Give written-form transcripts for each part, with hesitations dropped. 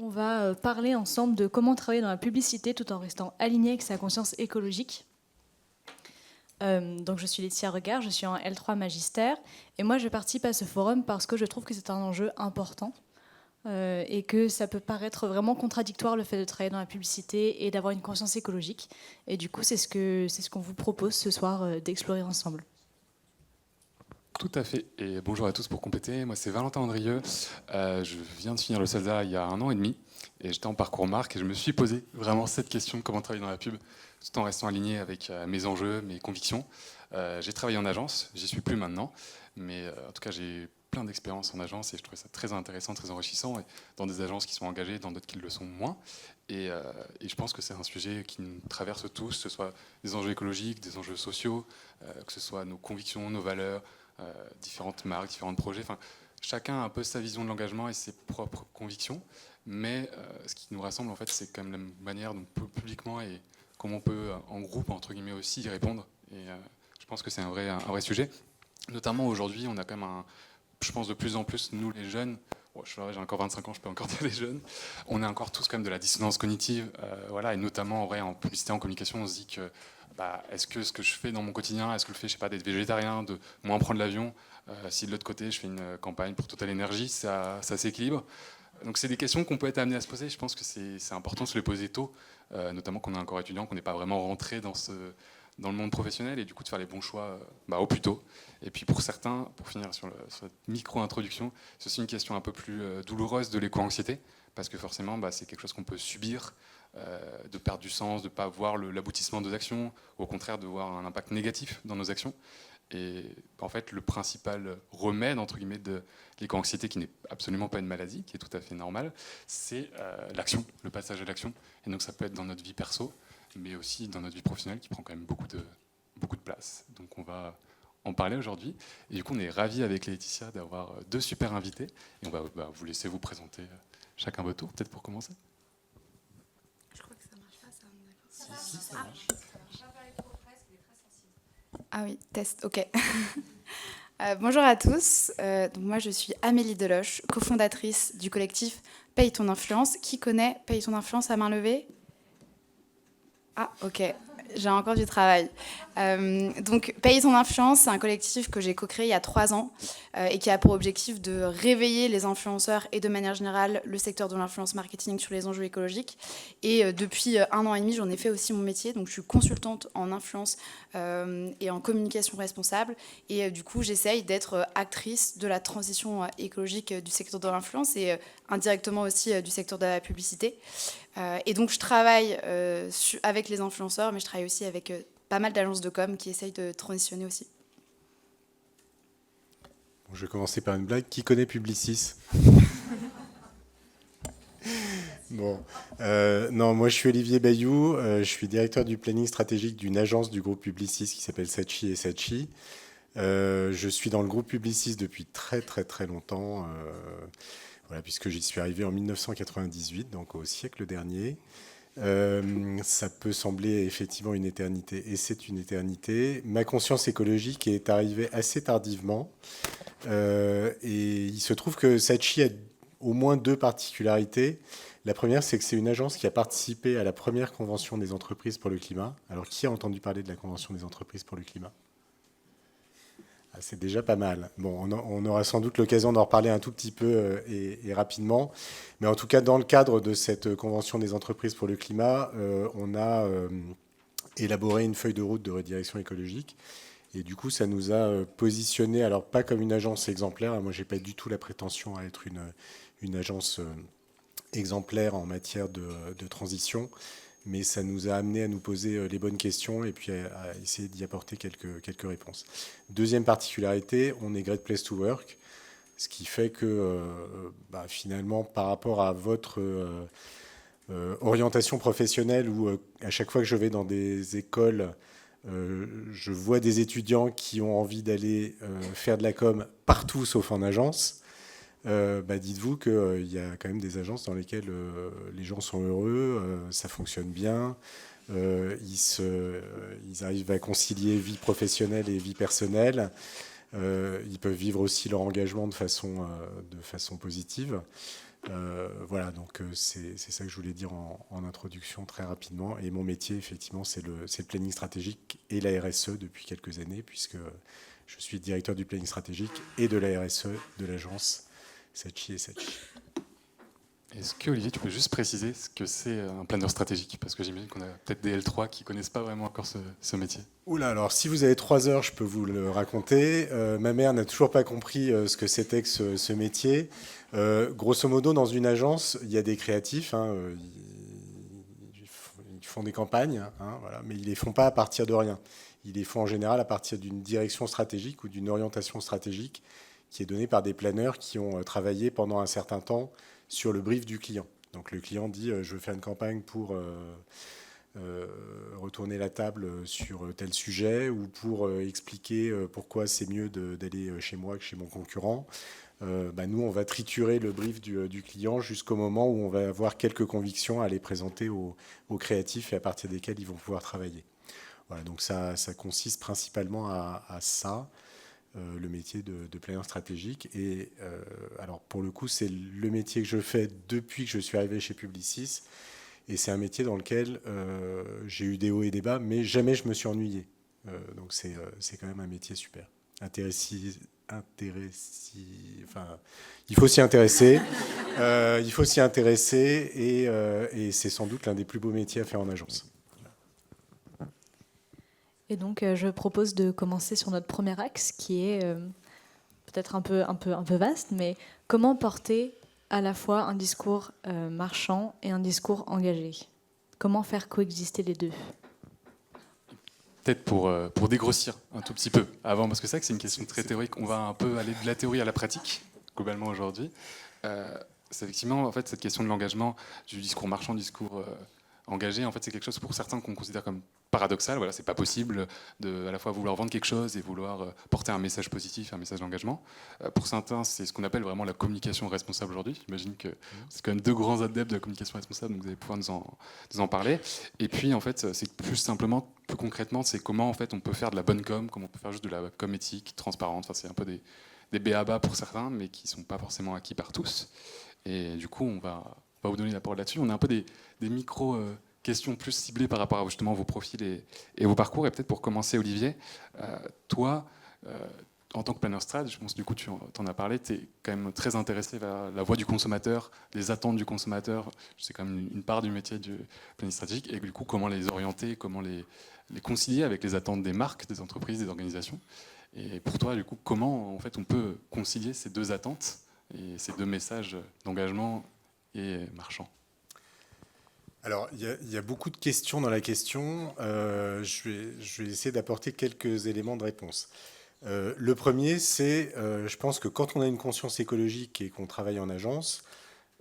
On va parler ensemble de comment travailler dans la publicité tout en restant aligné avec sa conscience écologique. Donc je suis Laetitia Regard, je suis en L3 Magistère et moi je participe à ce forum parce que je trouve que c'est un enjeu important et que ça peut paraître vraiment contradictoire le fait de travailler dans la publicité et d'avoir une conscience écologique. Et du coup c'est ce qu'on vous propose ce soir d'explorer ensemble. Tout à fait. Et bonjour à tous pour compléter. Moi, c'est Valentin Andrieux. Je viens de finir le CELSA il y a 1 an et demi. Et j'étais en parcours marque et je me suis posé vraiment cette question, comment travailler dans la pub, tout en restant aligné avec mes enjeux, mes convictions. J'ai travaillé en agence, j'y suis plus maintenant. Mais en tout cas, j'ai plein d'expériences en agence et je trouvais ça très intéressant, très enrichissant. Et dans des agences qui sont engagées, dans d'autres qui le sont moins. Et je pense que c'est un sujet qui nous traverse tous, que ce soit des enjeux écologiques, des enjeux sociaux, que ce soit nos convictions, nos valeurs, différentes marques, différents projets. Enfin, chacun a un peu sa vision de l'engagement et ses propres convictions, mais ce qui nous rassemble, en fait, c'est quand même la manière dont on peut publiquement et comment on peut, en groupe, entre guillemets, aussi y répondre. Et je pense que c'est un vrai sujet. Notamment aujourd'hui, on a quand même je pense de plus en plus, nous les jeunes, j'ai encore 25 ans, je peux encore dire les jeunes, on a encore tous quand même de la dissonance cognitive, voilà, et notamment en vrai en publicité, en communication, on se dit que est-ce que ce que je fais dans mon quotidien, est-ce que le fait, je sais pas, d'être végétarien, de moins prendre l'avion, si de l'autre côté je fais une campagne pour Total Energy, ça s'équilibre. Donc c'est des questions qu'on peut être amené à se poser. Je pense que c'est important de se les poser tôt, notamment qu'on est encore étudiant, qu'on n'est pas vraiment rentré dans le monde professionnel et du coup de faire les bons choix au plus tôt. Et puis pour certains, pour finir sur cette micro-introduction, c'est aussi une question un peu plus douloureuse de l'éco-anxiété, parce que forcément c'est quelque chose qu'on peut subir, de perdre du sens, de ne pas voir l'aboutissement de nos actions, ou au contraire de voir un impact négatif dans nos actions. Et en fait, le principal remède, entre guillemets, de l'éco-anxiété, qui n'est absolument pas une maladie, qui est tout à fait normale, c'est l'action, le passage à l'action. Et donc ça peut être dans notre vie perso, mais aussi dans notre vie professionnelle, qui prend quand même beaucoup de place. Donc on va en parler aujourd'hui. Et du coup, on est ravis avec Laetitia d'avoir deux super invités. Et on va vous laisser vous présenter chacun votre tour, peut-être pour commencer. Je crois que ça marche pas, ça. Si, ça marche. Ah oui, test, ok. Bonjour à tous. Donc moi, je suis Amélie Deloche, cofondatrice du collectif Paye ton influence. Qui connaît Paye ton influence à main levée? Ah, ok. J'ai encore du travail. Donc, Paye ton influence, c'est un collectif que j'ai co-créé il y a 3 ans et qui a pour objectif de réveiller les influenceurs et de manière générale le secteur de l'influence marketing sur les enjeux écologiques. Et depuis 1 an et demi, j'en ai fait aussi mon métier. Donc, je suis consultante en influence et en communication responsable. Et du coup, j'essaye d'être actrice de la transition écologique du secteur de l'influence et indirectement aussi du secteur de la publicité. Et donc, je travaille avec les influenceurs, mais je travaille aussi avec pas mal d'agences de com qui essayent de transitionner aussi. Bon, je vais commencer par une blague. Qui connaît Publicis? Bon, non, moi je suis Olivier Bayou, je suis directeur du planning stratégique d'une agence du groupe Publicis qui s'appelle Saatchi et Saatchi. Je suis dans le groupe Publicis depuis très très très longtemps, voilà, puisque j'y suis arrivé en 1998, donc au siècle dernier. Ça peut sembler effectivement une éternité, et c'est une éternité. Ma conscience écologique est arrivée assez tardivement, et il se trouve que Saatchi a au moins 2 particularités. La première, c'est que c'est une agence qui a participé à la première convention des entreprises pour le climat. Alors, qui a entendu parler de la convention des entreprises pour le climat? Ah, c'est déjà pas mal. Bon, on aura sans doute l'occasion d'en reparler un tout petit peu et rapidement. Mais en tout cas, dans le cadre de cette convention des entreprises pour le climat, on a élaboré une feuille de route de redirection écologique. Et du coup, ça nous a positionné, alors pas comme une agence exemplaire. Moi, j'ai pas du tout la prétention à être une agence exemplaire en matière de transition, mais ça nous a amené à nous poser les bonnes questions et puis à essayer d'y apporter quelques réponses. Deuxième particularité, on est Great Place to Work, ce qui fait que finalement, par rapport à votre orientation professionnelle, où à chaque fois que je vais dans des écoles, je vois des étudiants qui ont envie d'aller faire de la com partout sauf en agence. Dites-vous qu'il y a quand même des agences dans lesquelles les gens sont heureux, ça fonctionne bien, ils arrivent à concilier vie professionnelle et vie personnelle. Ils peuvent vivre aussi leur engagement de façon positive. Voilà, donc c'est ça que je voulais dire en introduction très rapidement. Et mon métier, effectivement, c'est le planning stratégique et la RSE depuis quelques années, puisque je suis directeur du planning stratégique et de la RSE de l'agence Saatchi et Saatchi. Est-ce que, Olivier, tu peux juste préciser ce que c'est un planeur stratégique? Parce que j'imagine qu'on a peut-être des L3 qui ne connaissent pas vraiment encore ce métier. Oula, alors si vous avez 3 heures, je peux vous le raconter. Ma mère n'a toujours pas compris ce que c'était que ce métier. Grosso modo, dans une agence, il y a des créatifs. Ils font des campagnes, voilà, mais ils ne les font pas à partir de rien. Ils les font en général à partir d'une direction stratégique ou d'une orientation stratégique qui est donnée par des planeurs qui ont travaillé pendant un certain temps sur le brief du client. Donc le client dit je veux faire une campagne pour retourner la table sur tel sujet ou pour expliquer pourquoi c'est mieux d'aller chez moi que chez mon concurrent. Nous, on va triturer le brief du client jusqu'au moment où on va avoir quelques convictions à les présenter aux créatifs et à partir desquels ils vont pouvoir travailler. Voilà, donc ça consiste principalement à ça. Le métier de planeur stratégique. Et alors pour le coup, c'est le métier que je fais depuis que je suis arrivé chez Publicis. Et c'est un métier dans lequel j'ai eu des hauts et des bas, mais jamais je me suis ennuyé. Donc c'est quand même un métier super. Enfin, il faut s'y intéresser. Il faut s'y intéresser et c'est sans doute l'un des plus beaux métiers à faire en agence. Et donc, je propose de commencer sur notre premier axe, qui est peut-être un peu vaste, mais comment porter à la fois un discours marchand et un discours engagé? Comment faire coexister les deux? Peut-être pour dégrossir un tout petit peu avant, parce que c'est vrai que c'est une question très théorique. On va un peu aller de la théorie à la pratique, globalement, aujourd'hui. C'est effectivement, en fait, cette question de l'engagement, du discours marchand, discours engagé, en fait, c'est quelque chose pour certains qu'on considère comme paradoxal. Voilà, c'est pas possible de à la fois vouloir vendre quelque chose et vouloir porter un message positif, un message d'engagement. Pour certains, c'est ce qu'on appelle vraiment la communication responsable aujourd'hui. J'imagine que c'est quand même 2 grands adeptes de la communication responsable, donc vous allez pouvoir nous en parler. Et puis, en fait, c'est plus simplement, plus concrètement, c'est comment en fait on peut faire de la bonne com, comment on peut faire juste de la com éthique, transparente. Enfin, c'est un peu des b.a.-ba pour certains, mais qui sont pas forcément acquis par tous. Et du coup, on va vous donner la parole là-dessus. On a un peu des micro questions plus ciblées par rapport à justement vos profils et vos parcours. Et peut-être pour commencer, Olivier, toi, en tant que planner strat, je pense du coup tu en as parlé, tu es quand même très intéressé vers la voix du consommateur, les attentes du consommateur. C'est quand même une part du métier du planning stratégique. Et du coup, comment les orienter, comment les concilier avec les attentes des marques, des entreprises, des organisations. Et pour toi, du coup, comment en fait on peut concilier ces 2 attentes et ces 2 messages d'engagement et marchand? Alors, il y a beaucoup de questions dans la question. Je vais essayer d'apporter quelques éléments de réponse. Le premier, c'est, je pense que quand on a une conscience écologique et qu'on travaille en agence,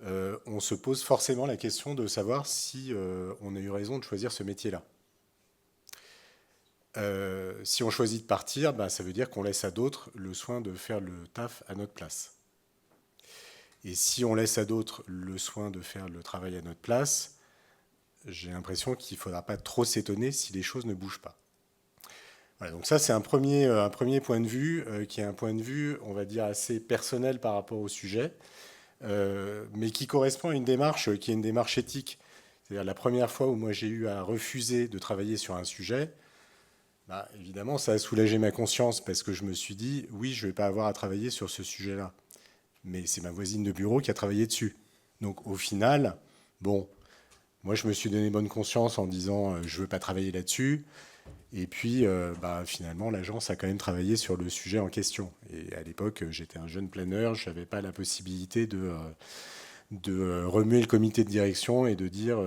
on se pose forcément la question de savoir si on a eu raison de choisir ce métier-là. Si on choisit de partir, ça veut dire qu'on laisse à d'autres le soin de faire le taf à notre place. Et si on laisse à d'autres le soin de faire le travail à notre place, j'ai l'impression qu'il ne faudra pas trop s'étonner si les choses ne bougent pas. Voilà, donc ça, c'est un premier point de vue, qui est un point de vue, on va dire, assez personnel par rapport au sujet, mais qui correspond à une démarche qui est une démarche éthique. C'est-à-dire la première fois où moi j'ai eu à refuser de travailler sur un sujet, évidemment, ça a soulagé ma conscience parce que je me suis dit, oui, je ne vais pas avoir à travailler sur ce sujet-là. Mais c'est ma voisine de bureau qui a travaillé dessus. Donc au final, bon, moi je me suis donné bonne conscience en disant je ne veux pas travailler là-dessus. Et puis finalement, l'agence a quand même travaillé sur le sujet en question. Et à l'époque, j'étais un jeune planeur, je n'avais pas la possibilité de remuer le comité de direction et de dire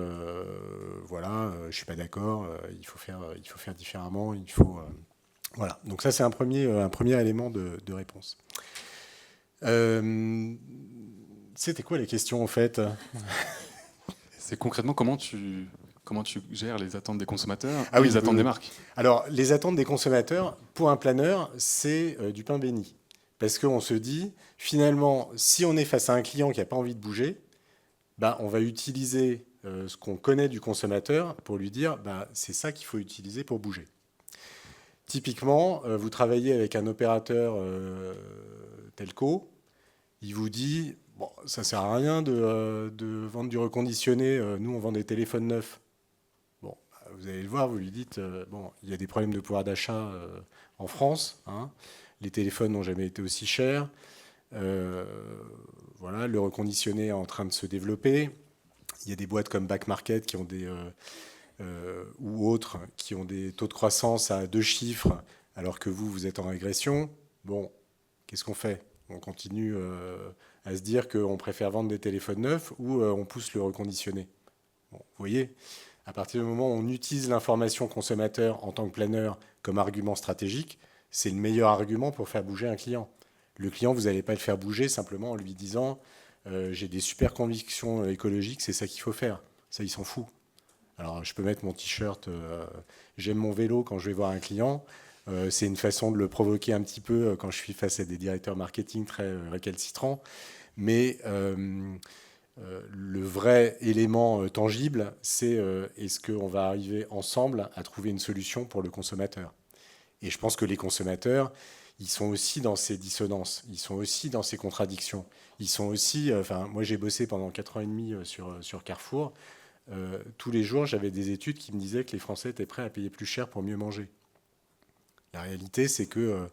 voilà, je ne suis pas d'accord, il faut faire différemment, il faut... voilà. Donc ça, c'est un premier élément de réponse. C'était quoi les questions en fait? C'est concrètement comment tu gères les attentes des consommateurs et les attentes des marques? Alors, les attentes des consommateurs, pour un planeur, c'est du pain béni. Parce qu'on se dit, finalement, si on est face à un client qui n'a pas envie de bouger, on va utiliser ce qu'on connaît du consommateur pour lui dire, c'est ça qu'il faut utiliser pour bouger. Typiquement, vous travaillez avec un opérateur telco, il vous dit bon, ça ne sert à rien de vendre du reconditionné, nous on vend des téléphones neufs. Bon, vous allez le voir, vous lui dites bon, il y a des problèmes de pouvoir d'achat en France, hein. Les téléphones n'ont jamais été aussi chers. Voilà, le reconditionné est en train de se développer. Il y a des boîtes comme Back Market qui ont ou autres qui ont des taux de croissance à 2 chiffres, alors que vous êtes en régression. Bon, qu'est-ce qu'on fait? On continue à se dire qu'on préfère vendre des téléphones neufs ou on pousse le reconditionné. Bon, vous voyez, à partir du moment où on utilise l'information consommateur en tant que planeur comme argument stratégique, c'est le meilleur argument pour faire bouger un client. Le client, vous n'allez pas le faire bouger simplement en lui disant j'ai des super convictions écologiques, c'est ça qu'il faut faire. Ça, il s'en fout. Alors, je peux mettre mon t-shirt j'aime mon vélo quand je vais voir un client. C'est une façon de le provoquer un petit peu quand je suis face à des directeurs marketing très récalcitrants. Mais le vrai élément tangible, c'est est-ce qu'on va arriver ensemble à trouver une solution pour le consommateur? Et je pense que les consommateurs, ils sont aussi dans ces dissonances, ils sont aussi dans ces contradictions. Ils sont aussi, moi j'ai bossé pendant 4 ans et demi sur Carrefour. Tous les jours, j'avais des études qui me disaient que les Français étaient prêts à payer plus cher pour mieux manger. La réalité, c'est qu'ils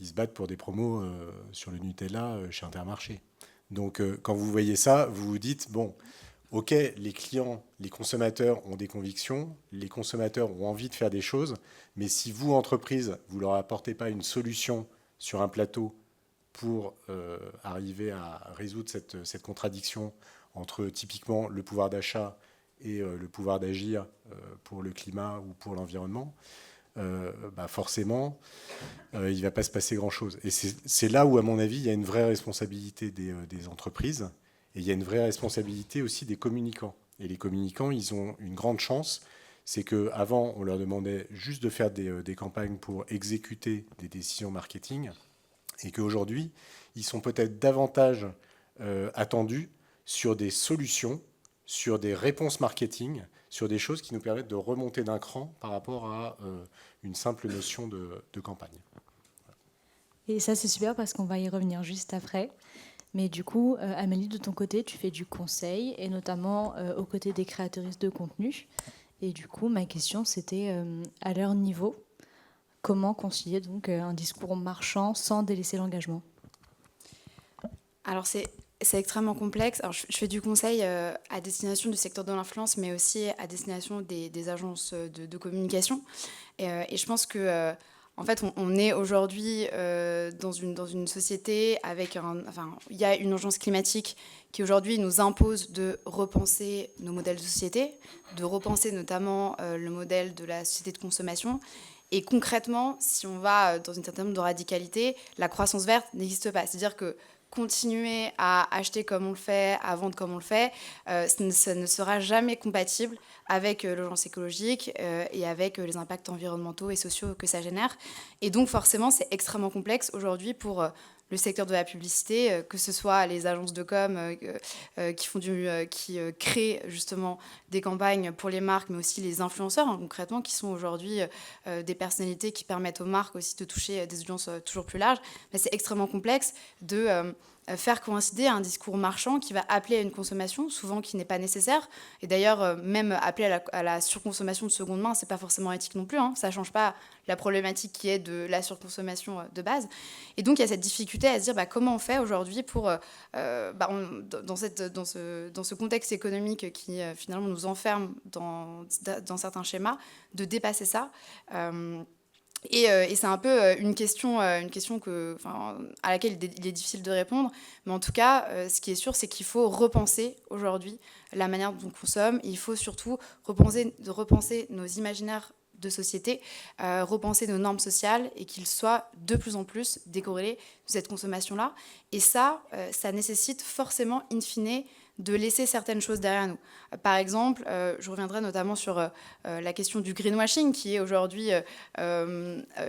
se battent pour des promos sur le Nutella chez Intermarché. Donc, quand vous voyez ça, vous vous dites, bon, ok, les clients, les consommateurs ont des convictions, les consommateurs ont envie de faire des choses, mais si vous, entreprise, vous ne leur apportez pas une solution sur un plateau pour arriver à résoudre cette contradiction entre typiquement le pouvoir d'achat et le pouvoir d'agir pour le climat ou pour l'environnement, forcément, il ne va pas se passer grand-chose. Et c'est là où, à mon avis, il y a une vraie responsabilité des entreprises et il y a une vraie responsabilité aussi des communicants. Et les communicants, ils ont une grande chance, c'est qu'avant, on leur demandait juste de faire des campagnes pour exécuter des décisions marketing et qu'aujourd'hui, ils sont peut-être davantage attendus sur des solutions, sur des réponses marketing, sur des choses qui nous permettent de remonter d'un cran par rapport à une simple notion de campagne. Et ça, c'est super parce qu'on va y revenir juste après. Mais du coup, Amélie, de ton côté, tu fais du conseil, et notamment aux côtés des créatrices de contenu. Et du coup, ma question, c'était, à leur niveau, comment concilier donc un discours marchand sans délaisser l'engagement? Alors, c'est extrêmement complexe. Alors, je fais du conseil à destination du secteur de l'influence, mais aussi à destination des agences de communication. Et je pense que, en fait, on est aujourd'hui dans une société avec il y a une urgence climatique qui aujourd'hui nous impose de repenser nos modèles de société, de repenser notamment le modèle de la société de consommation. Et concrètement, si on va dans une certaine nombre de radicalité, la croissance verte n'existe pas. C'est-à-dire que continuer à acheter comme on le fait, à vendre comme on le fait, ça ne sera jamais compatible avec l'urgence écologique et avec les impacts environnementaux et sociaux que ça génère. Et donc forcément, c'est extrêmement complexe aujourd'hui pour le secteur de la publicité, que ce soit les agences de com qui créent justement des campagnes pour les marques, mais aussi les influenceurs, hein, concrètement, qui sont aujourd'hui des personnalités qui permettent aux marques aussi de toucher des audiences toujours plus larges. Mais c'est extrêmement complexe de faire coïncider un discours marchand qui va appeler à une consommation, souvent qui n'est pas nécessaire. Et d'ailleurs, même appeler à la surconsommation de seconde main, c'est pas forcément éthique non plus, hein. Ça change pas la problématique qui est de la surconsommation de base. Et donc, il y a cette difficulté à se dire comment on fait aujourd'hui pour, dans ce contexte économique qui finalement nous enferme dans certains schémas, de dépasser ça. Et c'est un peu une question à laquelle il est difficile de répondre. Mais en tout cas, ce qui est sûr, c'est qu'il faut repenser aujourd'hui la manière dont on consomme. Il faut surtout repenser nos imaginaires de société, repenser nos normes sociales et qu'ils soient de plus en plus décorrélés de cette consommation-là. Et ça nécessite forcément, in fine, de laisser certaines choses derrière nous. Par exemple, je reviendrai notamment sur la question du greenwashing, qui est aujourd'hui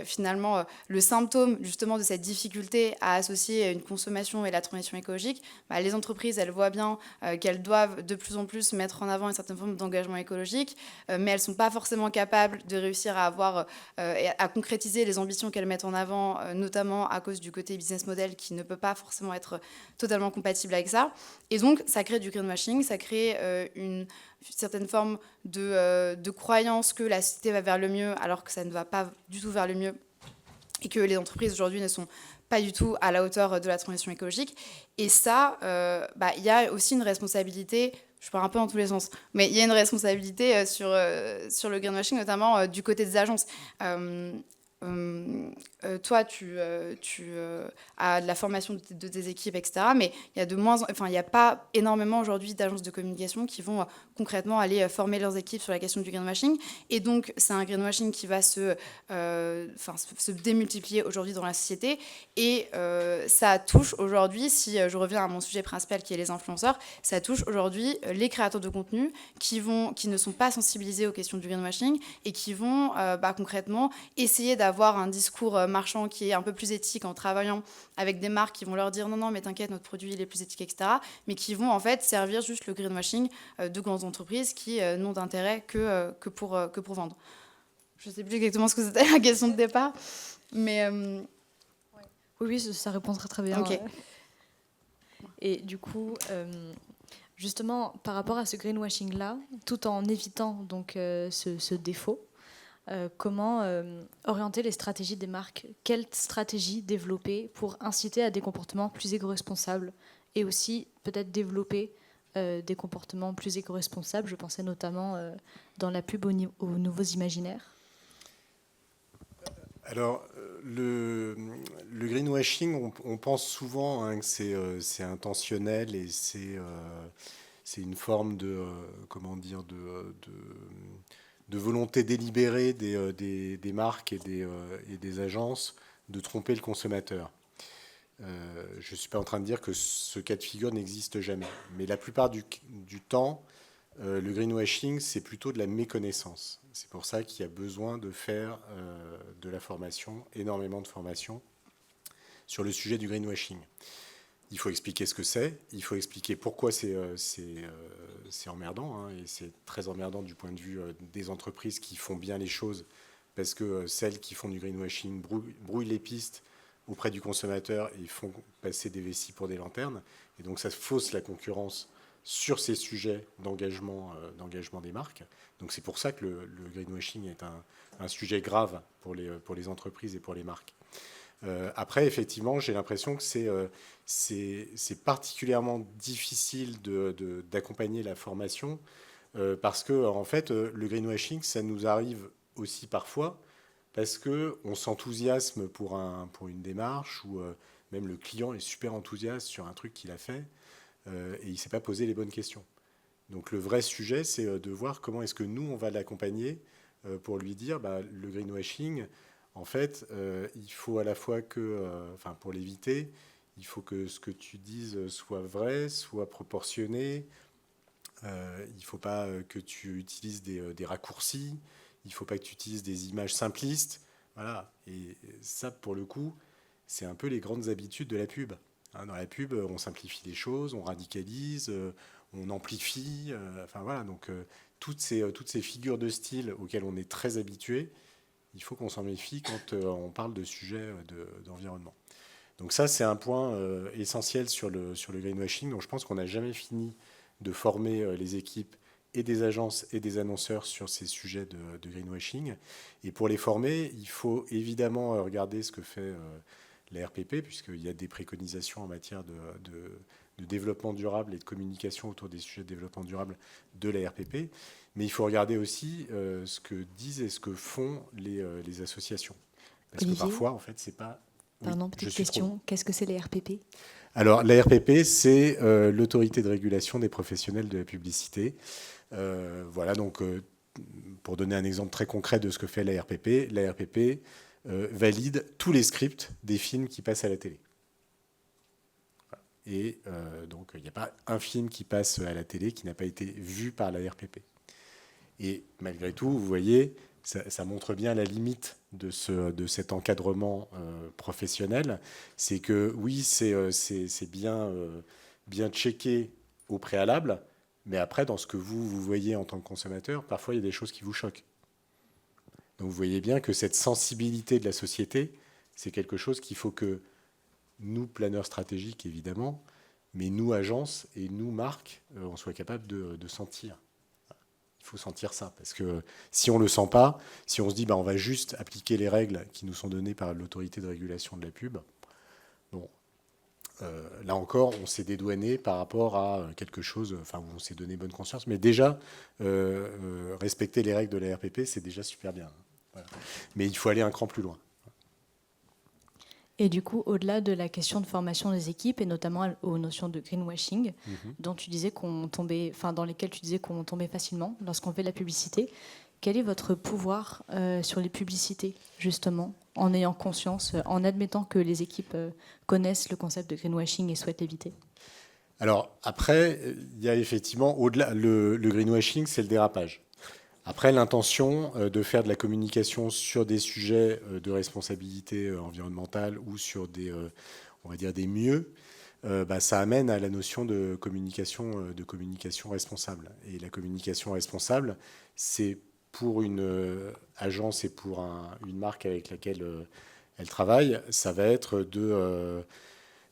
finalement le symptôme justement de cette difficulté à associer une consommation et la transition écologique. Les entreprises, elles voient bien qu'elles doivent de plus en plus mettre en avant une certaine forme d'engagement écologique, mais elles ne sont pas forcément capables de réussir à avoir, à concrétiser les ambitions qu'elles mettent en avant, notamment à cause du côté business model qui ne peut pas forcément être totalement compatible avec ça. Et donc, ça crée du greenwashing, ça crée une certaine forme de croyance que la société va vers le mieux, alors que ça ne va pas du tout vers le mieux, et que les entreprises aujourd'hui ne sont pas du tout à la hauteur de la transition écologique. Et ça, il y a aussi une responsabilité, je pars un peu dans tous les sens, mais il y a une responsabilité sur le greenwashing, notamment du côté des agences. Toi, tu as de la formation de tes équipes, etc. Mais il n'y a pas énormément aujourd'hui d'agences de communication qui vont concrètement aller former leurs équipes sur la question du greenwashing. Et donc, c'est un greenwashing qui va se démultiplier aujourd'hui dans la société. Et ça touche aujourd'hui, si je reviens à mon sujet principal qui est les influenceurs, ça touche aujourd'hui les créateurs de contenu qui ne sont pas sensibilisés aux questions du greenwashing et qui vont concrètement essayer d'avoir un discours marchand qui est un peu plus éthique en travaillant avec des marques qui vont leur dire non mais t'inquiète, notre produit il est plus éthique, etc. Mais qui vont en fait servir juste le greenwashing de grandes entreprises qui n'ont d'intérêt que pour vendre. Je ne sais plus exactement ce que c'était la question de départ, mais... Oui, ça répond très très bien. Okay. Et du coup, justement, par rapport à ce greenwashing-là, tout en évitant donc ce défaut, comment orienter les stratégies des marques? Quelle stratégie développer pour inciter à des comportements plus éco-responsables et aussi peut-être développer des comportements plus éco-responsables? Je pensais notamment dans la pub aux nouveaux imaginaires. Alors, le greenwashing, on pense souvent que c'est intentionnel et c'est une forme de volonté délibérée des marques et des agences de tromper le consommateur. Je ne suis pas en train de dire que ce cas de figure n'existe jamais, mais la plupart du temps, le greenwashing, c'est plutôt de la méconnaissance. C'est pour ça qu'il y a besoin de faire de la formation, énormément de formation, sur le sujet du greenwashing. Il faut expliquer ce que c'est, il faut expliquer pourquoi c'est emmerdant, et c'est très emmerdant du point de vue des entreprises qui font bien les choses, parce que celles qui font du greenwashing brouillent les pistes auprès du consommateur et font passer des vessies pour des lanternes. Et donc ça fausse la concurrence sur ces sujets d'engagement des marques. Donc c'est pour ça que le greenwashing est un sujet grave pour les entreprises et pour les marques. Après, effectivement, j'ai l'impression que c'est particulièrement difficile d'accompagner la formation parce que, en fait, le greenwashing, ça nous arrive aussi parfois parce qu'on s'enthousiasme pour une démarche ou même le client est super enthousiaste sur un truc qu'il a fait et il ne s'est pas posé les bonnes questions. Donc le vrai sujet, c'est de voir comment est-ce que nous, on va l'accompagner pour lui dire le greenwashing, en fait, il faut à la fois pour l'éviter, il faut que ce que tu dises soit vrai, soit proportionné. Il ne faut pas que tu utilises des raccourcis. Il ne faut pas que tu utilises des images simplistes. Voilà. Et ça, pour le coup, c'est un peu les grandes habitudes de la pub. Dans la pub, on simplifie les choses, on radicalise, on amplifie. Voilà. Donc, toutes ces figures de style auxquelles on est très habitué, il faut qu'on s'en méfie quand on parle de sujets d'environnement. Donc ça, c'est un point essentiel sur le greenwashing. Donc je pense qu'on n'a jamais fini de former les équipes et des agences et des annonceurs sur ces sujets de greenwashing. Et pour les former, il faut évidemment regarder ce que fait la RPP, puisqu'il y a des préconisations en matière de développement durable et de communication autour des sujets de développement durable de la RPP. Mais il faut regarder aussi ce que disent et ce que font les associations. Parce Olivier, que parfois, en fait, c'est pas... Pardon, petite question. Qu'est-ce que c'est les RPP ? Alors, la RPP, c'est l'autorité de régulation des professionnels de la publicité. Voilà, donc, pour donner un exemple très concret de ce que fait la RPP valide tous les scripts des films qui passent à la télé. Et donc, il n'y a pas un film qui passe à la télé qui n'a pas été vu par la RPP. Et malgré tout, vous voyez, ça montre bien la limite de cet encadrement professionnel. C'est que oui, c'est bien checké au préalable, mais après, dans ce que vous voyez en tant que consommateur, parfois, il y a des choses qui vous choquent. Donc, vous voyez bien que cette sensibilité de la société, c'est quelque chose qu'il faut que nous, planeurs stratégiques, évidemment, mais nous, agences et nous, marques, on soit capable de sentir. Il faut sentir ça, parce que si on ne le sent pas, si on se dit on va juste appliquer les règles qui nous sont données par l'autorité de régulation de la pub, bon, là encore, on s'est dédouané par rapport à quelque chose, enfin, on s'est donné bonne conscience, mais déjà, respecter les règles de la RPP, c'est déjà super bien. Voilà. Mais il faut aller un cran plus loin. Et du coup, au-delà de la question de formation des équipes, et notamment aux notions de greenwashing, dont tu disais dans lesquelles tu disais qu'on tombait facilement lorsqu'on fait de la publicité, quel est votre pouvoir sur les publicités, justement, en ayant conscience, en admettant que les équipes connaissent le concept de greenwashing et souhaitent l'éviter? Alors, après, il y a effectivement, au-delà, le greenwashing, c'est le dérapage. Après, l'intention de faire de la communication sur des sujets de responsabilité environnementale ou sur on va dire des mieux, ça amène à la notion de communication responsable. Et la communication responsable, c'est pour une agence et pour une marque avec laquelle elle travaille, ça va être de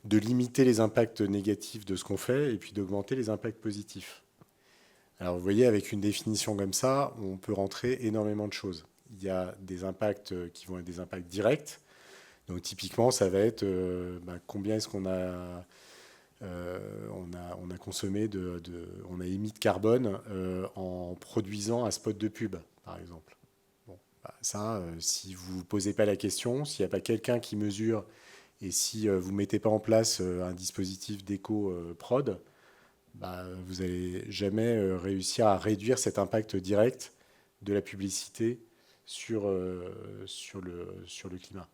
limiter les impacts négatifs de ce qu'on fait et puis d'augmenter les impacts positifs. Alors vous voyez, avec une définition comme ça, on peut rentrer énormément de choses. Il y a des impacts qui vont être des impacts directs. Donc typiquement, ça va être combien est-ce qu'on a, on a consommé, on a émis de carbone en produisant un spot de pub, par exemple. Bon, ça, si vous ne posez pas la question, s'il n'y a pas quelqu'un qui mesure et si vous ne mettez pas en place un dispositif d'éco-prod, vous n'allez jamais réussir à réduire cet impact direct de la publicité sur le climat.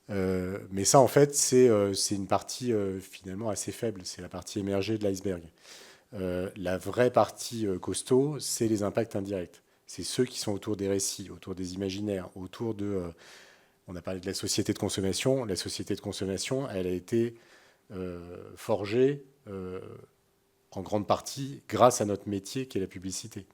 Mais ça, en fait, c'est une partie finalement assez faible. C'est la partie émergée de l'iceberg. La vraie partie costaud, c'est les impacts indirects. C'est ceux qui sont autour des récits, autour des imaginaires, autour de... on a parlé de la société de consommation. La société de consommation, elle a été forgée en grande partie grâce à notre métier qui est la publicité.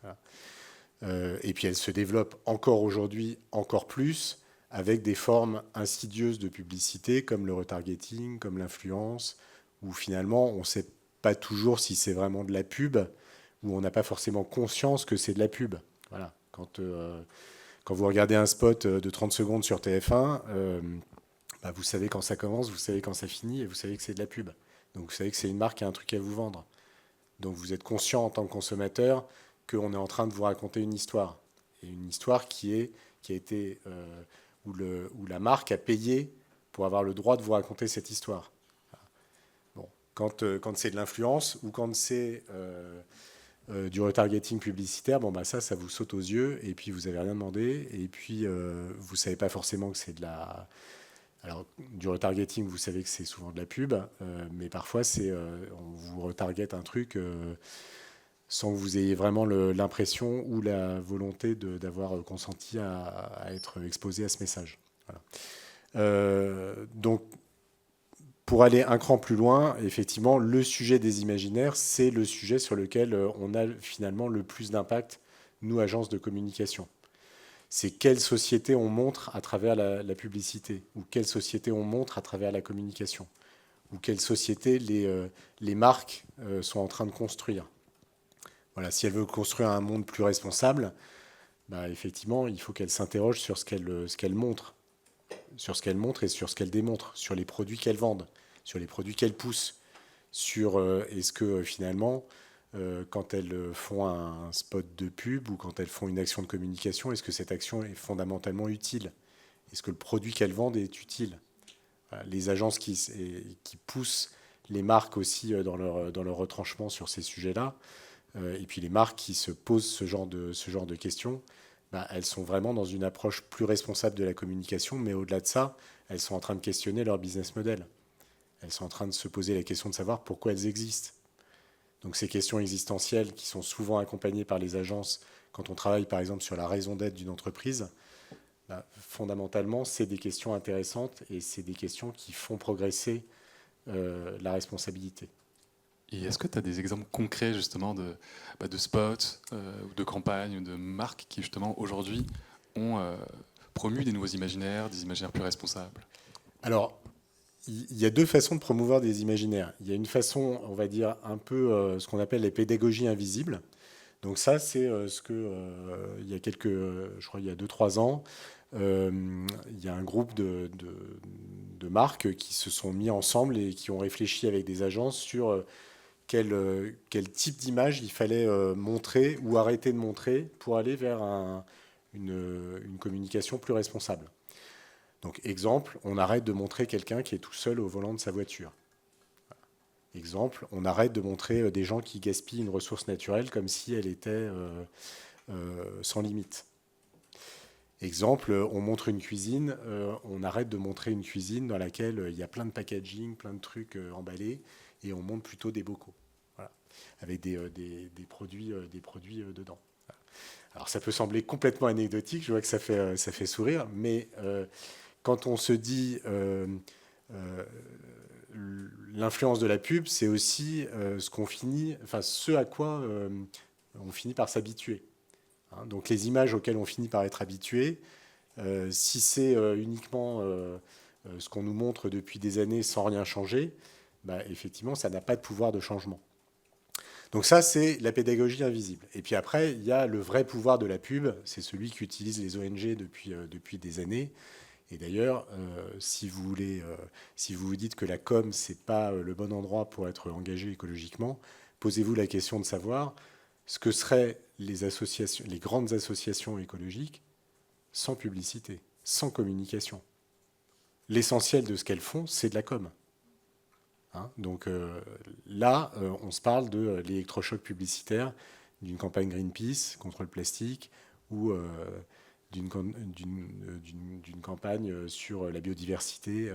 Voilà. Et puis elle se développe encore aujourd'hui, encore plus, avec des formes insidieuses de publicité comme le retargeting, comme l'influence, où finalement on ne sait pas toujours si c'est vraiment de la pub, où on n'a pas forcément conscience que c'est de la pub. Voilà. Quand vous regardez un spot de 30 secondes sur TF1, vous savez quand ça commence, vous savez quand ça finit, et vous savez que c'est de la pub. Donc vous savez que c'est une marque qui a un truc à vous vendre. Donc vous êtes conscient en tant que consommateur qu'on est en train de vous raconter une histoire. Et une histoire qui a été où la marque a payé pour avoir le droit de vous raconter cette histoire. Bon, quand c'est de l'influence ou quand c'est du retargeting publicitaire, ça vous saute aux yeux et puis vous n'avez rien demandé et puis vous ne savez pas forcément que c'est de la... Alors, du retargeting, vous savez que c'est souvent de la pub, mais parfois, on vous retarget un truc sans que vous ayez vraiment l'impression ou la volonté d'avoir consenti à être exposé à ce message. Voilà. Donc, pour aller un cran plus loin, effectivement, le sujet des imaginaires, c'est le sujet sur lequel on a finalement le plus d'impact, nous, agences de communication. C'est quelle société on montre à travers la publicité, ou quelle société on montre à travers la communication, ou quelle société les marques sont en train de construire. Voilà, si elles veulent construire un monde plus responsable, effectivement, il faut qu'elles s'interrogent sur ce qu'elles montrent, sur ce qu'elles montrent et sur ce qu'elles démontrent, sur les produits qu'elles vendent, sur les produits qu'elles poussent, sur est-ce que finalement... quand elles font un spot de pub ou quand elles font une action de communication, est-ce que cette action est fondamentalement utile? Est-ce que le produit qu'elles vendent est utile? Voilà, les agences qui poussent les marques aussi dans leur retranchement sur ces sujets-là, et puis les marques qui se posent ce genre de questions, elles sont vraiment dans une approche plus responsable de la communication, mais au-delà de ça, elles sont en train de questionner leur business model. Elles sont en train de se poser la question de savoir pourquoi elles existent. Donc ces questions existentielles qui sont souvent accompagnées par les agences quand on travaille par exemple sur la raison d'être d'une entreprise, fondamentalement c'est des questions intéressantes et c'est des questions qui font progresser la responsabilité. Et est-ce que tu as des exemples concrets justement de spots, ou de campagnes, ou de marques qui justement aujourd'hui ont promu des nouveaux imaginaires, des imaginaires plus responsables? Alors, il y a deux façons de promouvoir des imaginaires. Il y a une façon, on va dire, un peu ce qu'on appelle les pédagogies invisibles. Donc ça, c'est ce que, il y a je crois il y a 2-3 ans, il y a un groupe de marques qui se sont mis ensemble et qui ont réfléchi avec des agences sur quel type d'image il fallait montrer ou arrêter de montrer pour aller vers une communication plus responsable. Donc, exemple, on arrête de montrer quelqu'un qui est tout seul au volant de sa voiture. Exemple, on arrête de montrer des gens qui gaspillent une ressource naturelle comme si elle était sans limite. Exemple, on montre une cuisine, on arrête de montrer une cuisine dans laquelle il y a plein de packaging, plein de trucs emballés, et on montre plutôt des bocaux, voilà, avec des produits dedans. Alors ça peut sembler complètement anecdotique, je vois que ça fait sourire, mais quand on se dit l'influence de la pub, c'est aussi ce à quoi on finit par s'habituer. Hein, donc les images auxquelles on finit par être habitué, si c'est uniquement ce qu'on nous montre depuis des années sans rien changer, effectivement, ça n'a pas de pouvoir de changement. Donc ça, c'est la pédagogie invisible. Et puis après, il y a le vrai pouvoir de la pub, c'est celui qu'utilisent les ONG depuis des années. Et d'ailleurs, si vous vous dites que la com, ce n'est pas le bon endroit pour être engagé écologiquement, posez-vous la question de savoir ce que seraient les grandes associations écologiques sans publicité, sans communication. L'essentiel de ce qu'elles font, c'est de la com. Hein, donc là, on se parle de l'électrochoc publicitaire d'une campagne Greenpeace contre le plastique ou d'une campagne sur la biodiversité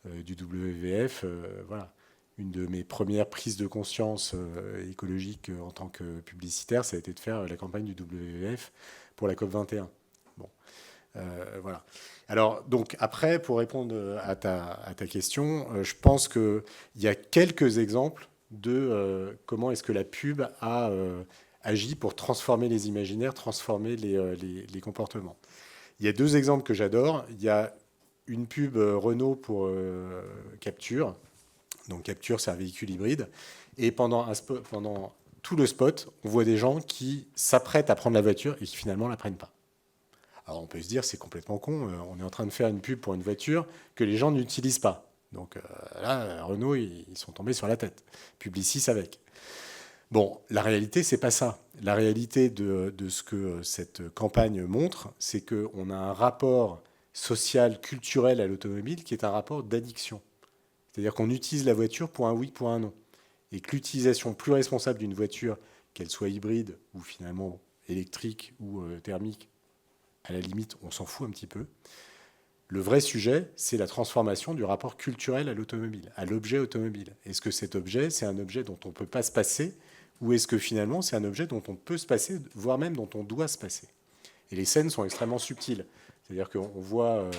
du WWF. Voilà. Une de mes premières prises de conscience écologique en tant que publicitaire, ça a été de faire la campagne du WWF pour la COP21. Bon, voilà. Alors, donc, après, pour répondre à ta question, je pense qu'il y a quelques exemples de comment est-ce que la pub a agi pour transformer les imaginaires, transformer les comportements. Il y a deux exemples que j'adore. Il y a une pub Renault pour Capture. Donc, Capture, c'est un véhicule hybride. Et pendant tout le spot, on voit des gens qui s'apprêtent à prendre la voiture et qui finalement ne la prennent pas. Alors on peut se dire, c'est complètement con, on est en train de faire une pub pour une voiture que les gens n'utilisent pas. Donc là, Renault, ils sont tombés sur la tête. Publicis avec. Bon, la réalité, c'est pas ça. La réalité de ce que cette campagne montre, c'est qu'on a un rapport social, culturel à l'automobile qui est un rapport d'addiction. C'est-à-dire qu'on utilise la voiture pour un oui, pour un non. Et que l'utilisation plus responsable d'une voiture, qu'elle soit hybride ou finalement électrique ou thermique, à la limite, on s'en fout un petit peu. Le vrai sujet, c'est la transformation du rapport culturel à l'automobile, à l'objet automobile. Est-ce que cet objet, c'est un objet dont on ne peut pas se passer, ou est-ce que finalement, c'est un objet dont on peut se passer, voire même dont on doit se passer? Et les scènes sont extrêmement subtiles. C'est-à-dire qu'on voit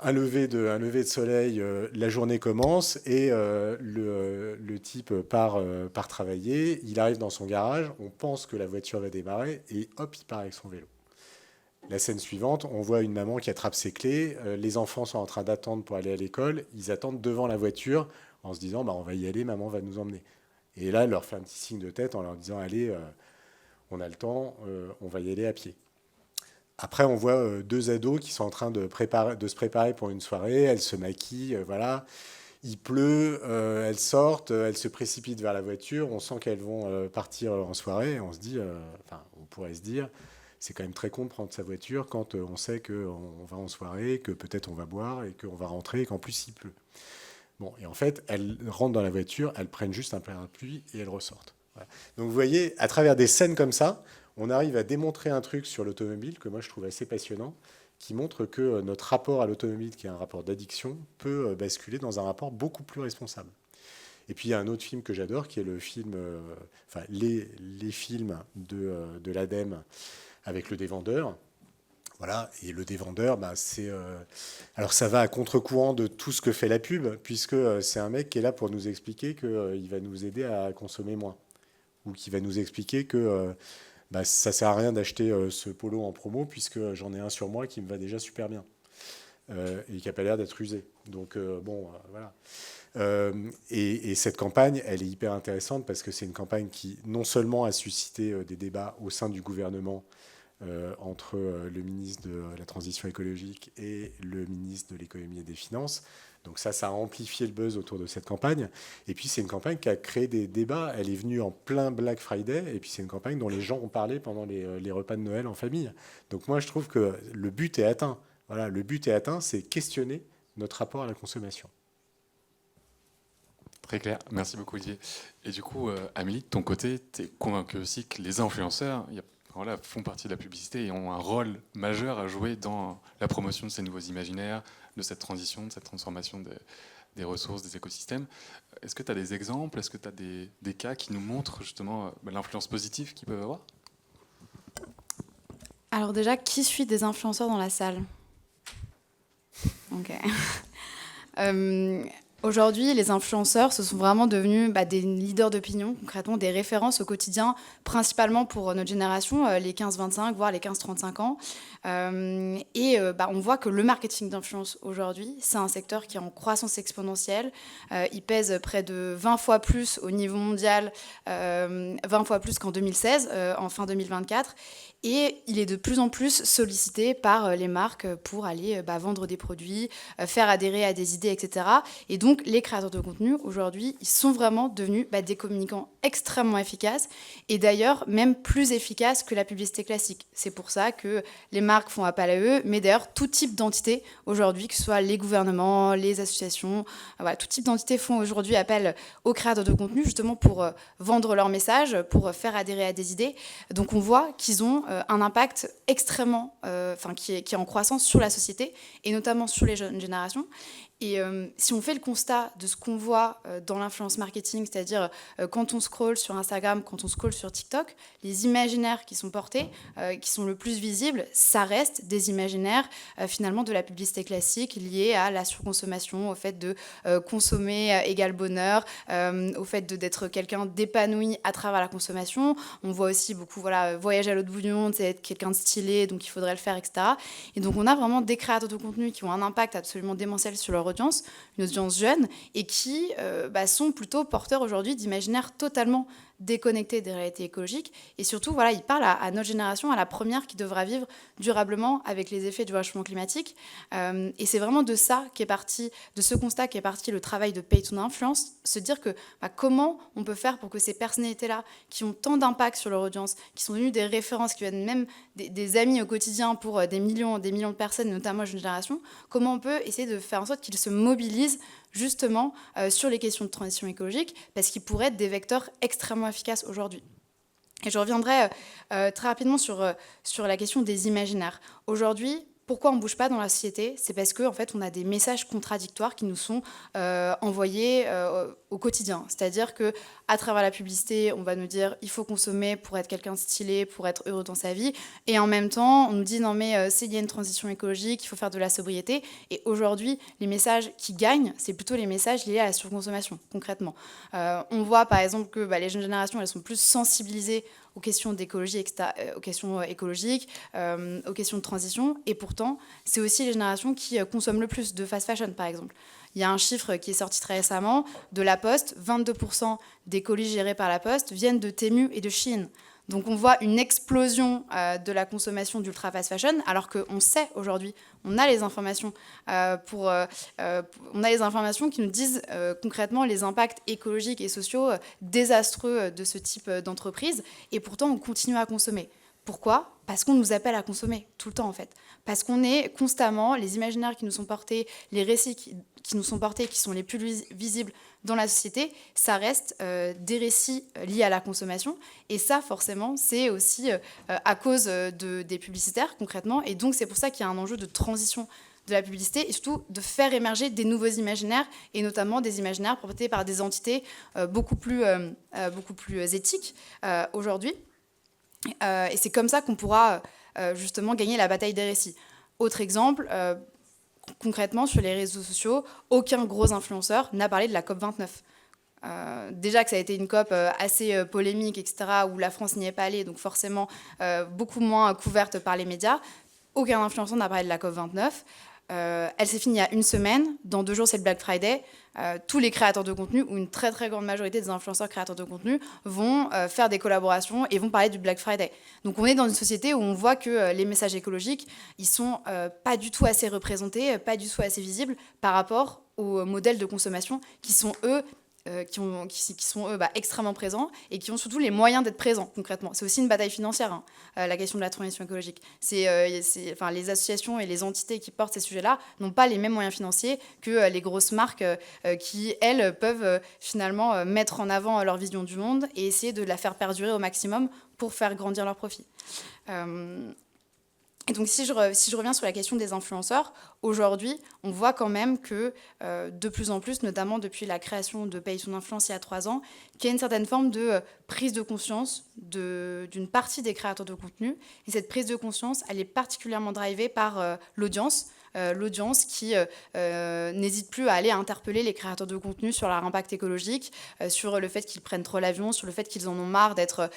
un lever de soleil, la journée commence, et le type part travailler, il arrive dans son garage, on pense que la voiture va démarrer, et hop, il part avec son vélo. La scène suivante, on voit une maman qui attrape ses clés, les enfants sont en train d'attendre pour aller à l'école, ils attendent devant la voiture en se disant on va y aller, maman va nous emmener. Et là, elle leur fait un petit signe de tête en leur disant allez, on a le temps, on va y aller à pied. Après, on voit deux ados qui sont en train de se préparer pour une soirée, elles se maquillent, voilà. Il pleut, elles sortent, elles se précipitent vers la voiture, on sent qu'elles vont partir en soirée, on se dit, on pourrait se dire, c'est quand même très con de prendre sa voiture quand on sait qu'on va en soirée, que peut-être on va boire et qu'on va rentrer et qu'en plus il pleut. Bon, et en fait, elles rentrent dans la voiture, elles prennent juste un parapluie et elles ressortent. Voilà. Donc vous voyez, à travers des scènes comme ça, on arrive à démontrer un truc sur l'automobile que moi je trouve assez passionnant, qui montre que notre rapport à l'automobile, qui est un rapport d'addiction, peut basculer dans un rapport beaucoup plus responsable. Et puis il y a un autre film que j'adore, qui est le film, les films de l'ADEME avec le dévendeur. Voilà, et le dévendeur, alors ça va à contre-courant de tout ce que fait la pub, puisque c'est un mec qui est là pour nous expliquer qu'il va nous aider à consommer moins, ou qui va nous expliquer que ça sert à rien d'acheter ce polo en promo, puisque j'en ai un sur moi qui me va déjà super bien, et qui n'a pas l'air d'être usé. Donc voilà. Et cette campagne, elle est hyper intéressante, parce que c'est une campagne qui non seulement a suscité des débats au sein du gouvernement, entre le ministre de la Transition écologique et le ministre de l'Économie et des Finances. Donc ça a amplifié le buzz autour de cette campagne. Et puis c'est une campagne qui a créé des débats. Elle est venue en plein Black Friday. Et puis c'est une campagne dont les gens ont parlé pendant les repas de Noël en famille. Donc moi je trouve que le but est atteint. Voilà, le but est atteint, c'est questionner notre rapport à la consommation. Très clair, merci beaucoup Olivier. Et du coup, Amélie, de ton côté, tu es convaincue aussi que les influenceurs font partie de la publicité et ont un rôle majeur à jouer dans la promotion de ces nouveaux imaginaires, de cette transition, de cette transformation des ressources, des écosystèmes. Est-ce que tu as des exemples? Est-ce que tu as des cas qui nous montrent justement l'influence positive qu'ils peuvent avoir? Alors déjà, qui suit des influenceurs dans la salle? Ok. Aujourd'hui, les influenceurs, ce sont vraiment devenus des leaders d'opinion, concrètement des références au quotidien, principalement pour notre génération, les 15-25, voire les 15-35 ans. On voit que le marketing d'influence aujourd'hui, c'est un secteur qui est en croissance exponentielle. Il pèse près de 20 fois plus au niveau mondial, 20 fois plus qu'en 2016, en fin 2024. Et il est de plus en plus sollicité par les marques pour aller vendre des produits, faire adhérer à des idées, etc. Et donc, les créateurs de contenu, aujourd'hui, ils sont vraiment devenus des communicants extrêmement efficaces, et d'ailleurs, même plus efficaces que la publicité classique. C'est pour ça que les marques font appel à eux, mais d'ailleurs, tout type d'entités, aujourd'hui, que ce soit les gouvernements, les associations, tout type d'entités font aujourd'hui appel aux créateurs de contenu, justement pour vendre leur message, pour faire adhérer à des idées. Donc, on voit qu'ils ont un impact extrêmement, qui est en croissance sur la société, et notamment sur les jeunes générations. Et si on fait le constat de ce qu'on voit dans l'influence marketing, c'est-à-dire quand on scrolle sur Instagram, quand on scrolle sur TikTok, les imaginaires qui sont portés, qui sont le plus visibles, ça reste des imaginaires finalement de la publicité classique liés à la surconsommation, au fait de consommer égale bonheur, au fait d'être quelqu'un d'épanoui à travers la consommation. On voit aussi beaucoup voyager à l'autre bout du monde, c'est être quelqu'un de stylé, donc il faudrait le faire, etc. Et donc on a vraiment des créateurs de contenu qui ont un impact absolument démentiel sur leur audience, une audience jeune, et qui sont plutôt porteurs aujourd'hui d'imaginaires totalement déconnectés des réalités écologiques. Et surtout, ils parlent à notre génération, à la première qui devra vivre durablement avec les effets du réchauffement climatique. Et c'est vraiment de ça qu'est parti, de ce constat qu'est parti le travail de Pay ton influence, se dire que comment on peut faire pour que ces personnalités-là, qui ont tant d'impact sur leur audience, qui sont devenues des références, qui deviennent même des amis au quotidien pour des millions de personnes, notamment à une génération, comment on peut essayer de faire en sorte qu'ils se mobilisent justement sur les questions de transition écologique, parce qu'ils pourraient être des vecteurs extrêmement efficaces aujourd'hui. Et je reviendrai très rapidement sur la question des imaginaires. Aujourd'hui, pourquoi on ne bouge pas dans la société? C'est parce qu'en fait, on a des messages contradictoires qui nous sont envoyés au quotidien. C'est-à-dire qu'à travers la publicité, on va nous dire il faut consommer pour être quelqu'un de stylé, pour être heureux dans sa vie. Et en même temps, on nous dit non mais il y a une transition écologique, il faut faire de la sobriété. Et aujourd'hui, les messages qui gagnent, c'est plutôt les messages liés à la surconsommation, concrètement. On voit par exemple que les jeunes générations, elles sont plus sensibilisées aux questions d'écologie, aux questions écologiques, aux questions de transition. Et pourtant, c'est aussi les générations qui consomment le plus de fast fashion, par exemple. Il y a un chiffre qui est sorti très récemment de La Poste. 22% des colis gérés par La Poste viennent de Temu et de Shein. Donc on voit une explosion de la consommation d'ultra fast fashion, alors qu'on sait aujourd'hui, on a les informations qui nous disent concrètement les impacts écologiques et sociaux désastreux de ce type d'entreprise, et pourtant on continue à consommer. Pourquoi ? Parce qu'on nous appelle à consommer tout le temps en fait. Parce qu'on est constamment, les imaginaires qui nous sont portés, les récits qui nous sont portés, qui sont les plus visibles dans la société, ça reste des récits liés à la consommation. Et ça, forcément, c'est aussi à cause des publicitaires, concrètement. Et donc, c'est pour ça qu'il y a un enjeu de transition de la publicité et surtout de faire émerger des nouveaux imaginaires et notamment des imaginaires portés par des entités beaucoup plus éthiques aujourd'hui. Et c'est comme ça qu'on pourra justement gagner la bataille des récits. Autre exemple, concrètement sur les réseaux sociaux, aucun gros influenceur n'a parlé de la COP29. Déjà que ça a été une COP assez polémique, etc., où la France n'y est pas allée, donc forcément beaucoup moins couverte par les médias. Aucun influenceur n'a parlé de la COP29. Elle s'est finie il y a une semaine. Dans 2 jours, c'est le Black Friday. Tous les créateurs de contenu, ou une très très grande majorité des influenceurs créateurs de contenu, vont faire des collaborations et vont parler du Black Friday. Donc on est dans une société où on voit que les messages écologiques, ils sont pas du tout assez représentés, pas du tout assez visibles par rapport aux modèles de consommation qui sont eux extrêmement présents et qui ont surtout les moyens d'être présents concrètement. C'est aussi une bataille financière, la question de la transition écologique. Les associations et les entités qui portent ces sujets-là n'ont pas les mêmes moyens financiers que les grosses marques qui, elles, peuvent finalement mettre en avant leur vision du monde et essayer de la faire perdurer au maximum pour faire grandir leurs profits. Et donc, si je reviens sur la question des influenceurs, aujourd'hui, on voit quand même que de plus en plus, notamment depuis la création de Paye ton influence il y a 3 ans, qu'il y a une certaine forme de prise de conscience d'une partie des créateurs de contenu. Et cette prise de conscience, elle est particulièrement drivée par l'audience. L'audience qui n'hésite plus à aller interpeller les créateurs de contenu sur leur impact écologique, sur le fait qu'ils prennent trop l'avion, sur le fait qu'ils en ont marre d'être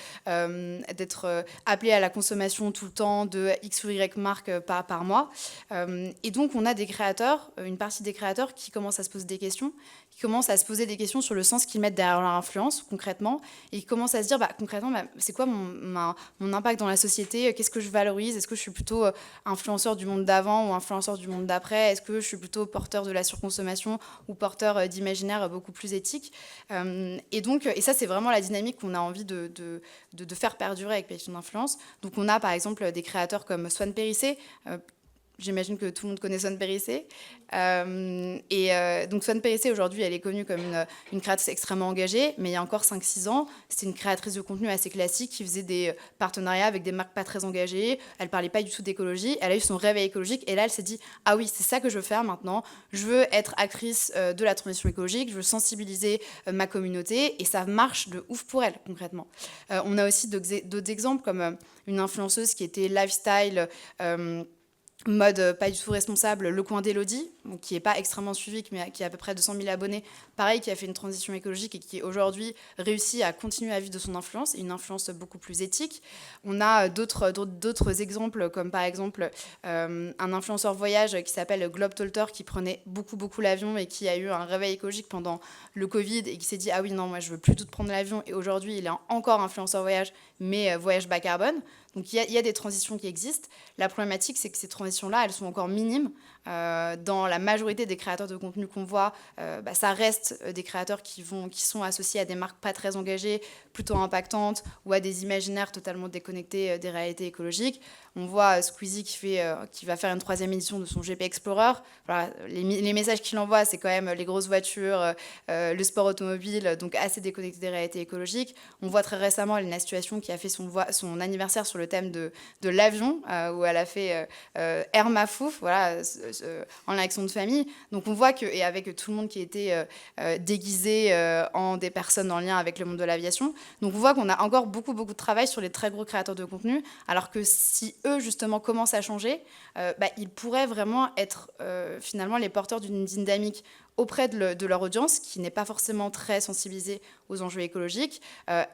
appelés à la consommation tout le temps de X ou Y marques par mois. Et donc, on a des créateurs, une partie des créateurs qui commencent à se poser des questions, sur le sens qu'ils mettent derrière leur influence, concrètement, et qui commencent à se dire, concrètement, c'est quoi mon impact dans la société ? Qu'est-ce que je valorise ? Est-ce que je suis plutôt influenceur du monde d'avant ou influenceur du monde d'après ? Est-ce que je suis plutôt porteur de la surconsommation ou porteur d'imaginaire beaucoup plus éthique ? Et ça, c'est vraiment la dynamique qu'on a envie de faire perdurer avec Paye ton influence. Donc, on a, par exemple, des créateurs comme Swan Périssé. J'imagine que tout le monde connaît Swan Périssé. Donc Swan Périssé, aujourd'hui, elle est connue comme une créatrice extrêmement engagée, mais il y a encore 5-6 ans, c'était une créatrice de contenu assez classique qui faisait des partenariats avec des marques pas très engagées. Elle parlait pas du tout d'écologie. Elle a eu son réveil écologique et là, elle s'est dit « Ah oui, c'est ça que je veux faire maintenant. Je veux être actrice de la transition écologique, je veux sensibiliser ma communauté. » Et ça marche de ouf pour elle, concrètement. On a aussi d'autres exemples comme une influenceuse qui était lifestyle, mode pas du tout responsable, Le Coin d'Élodie, qui n'est pas extrêmement suivi, mais qui a à peu près 200 000 abonnés, pareil, qui a fait une transition écologique et qui aujourd'hui réussit à continuer à vivre de son influence, une influence beaucoup plus éthique. On a d'autres exemples, comme par exemple un influenceur voyage qui s'appelle Globetrotter, qui prenait beaucoup l'avion et qui a eu un réveil écologique pendant le Covid et qui s'est dit « Ah oui, non, moi je veux plus tout prendre l'avion » et aujourd'hui il est encore influenceur voyage, mais voyage bas carbone. Donc il y a des transitions qui existent. La problématique, c'est que ces transitions-là, elles sont encore minimes. Dans la majorité des créateurs de contenu qu'on voit, ça reste des créateurs qui sont associés à des marques pas très engagées, plutôt impactantes, ou à des imaginaires totalement déconnectés des réalités écologiques. On voit Squeezie qui va faire une 3e édition de son GP Explorer. Voilà, les messages qu'il envoie, c'est quand même les grosses voitures, le sport automobile, donc assez déconnecté des réalités écologiques. On voit très récemment Lena Situation qui a fait son anniversaire sur le thème de l'avion, où elle a fait Air Mafouf, voilà, en lien avec son de famille. Donc on voit et avec tout le monde qui était déguisé en des personnes en lien avec le monde de l'aviation. Donc on voit qu'on a encore beaucoup de travail sur les très gros créateurs de contenu, alors que si eux justement commencent à changer, ils pourraient vraiment être finalement les porteurs d'une dynamique auprès de leur audience, qui n'est pas forcément très sensibilisée aux enjeux écologiques,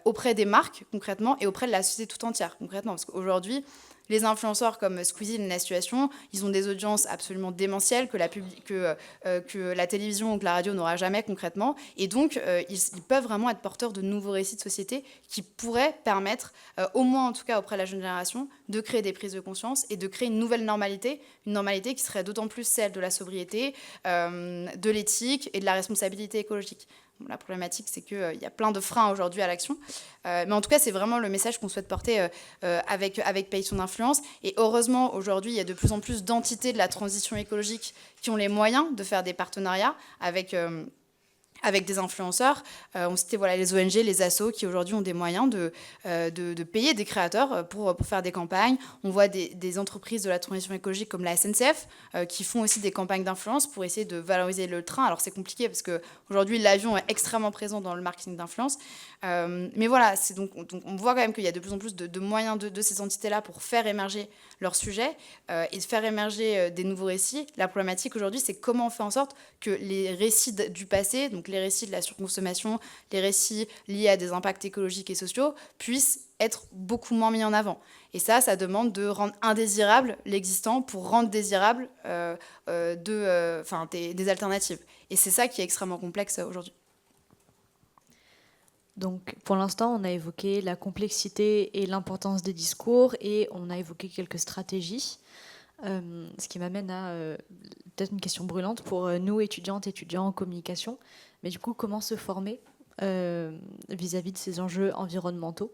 auprès des marques concrètement, et auprès de la société tout entière concrètement. Parce qu'aujourd'hui, les influenceurs comme Squeezie, La Situation, ils ont des audiences absolument démentielles que la télévision ou que la radio n'aura jamais concrètement. Et donc, ils peuvent vraiment être porteurs de nouveaux récits de société qui pourraient permettre, au moins en tout cas auprès de la jeune génération, de créer des prises de conscience et de créer une nouvelle normalité, une normalité qui serait d'autant plus celle de la sobriété, de l'éthique et de la responsabilité écologique. Bon, la problématique, c'est qu'il y a plein de freins aujourd'hui à l'action. Mais en tout cas, c'est vraiment le message qu'on souhaite porter avec Paye ton influence. Et heureusement, aujourd'hui, il y a de plus en plus d'entités de la transition écologique qui ont les moyens de faire des partenariats avec des influenceurs. On citait les ONG, les assos qui aujourd'hui ont des moyens de payer des créateurs pour faire des campagnes. On voit des entreprises de la transition écologique comme la SNCF qui font aussi des campagnes d'influence pour essayer de valoriser le train. Alors c'est compliqué parce qu'aujourd'hui l'avion est extrêmement présent dans le marketing d'influence. Mais voilà, donc on voit quand même qu'il y a de plus en plus de moyens de ces entités-là pour faire émerger leur sujet et de faire émerger des nouveaux récits. La problématique aujourd'hui, c'est comment on fait en sorte que les récits du passé, donc les récits de la surconsommation, les récits liés à des impacts écologiques et sociaux, puissent être beaucoup moins mis en avant. Et ça demande de rendre indésirable l'existant pour rendre désirable des alternatives. Et c'est ça qui est extrêmement complexe aujourd'hui. Donc, pour l'instant, on a évoqué la complexité et l'importance des discours et on a évoqué quelques stratégies, ce qui m'amène à peut-être une question brûlante pour nous, étudiants en communication. Mais du coup, comment se former vis-à-vis de ces enjeux environnementaux,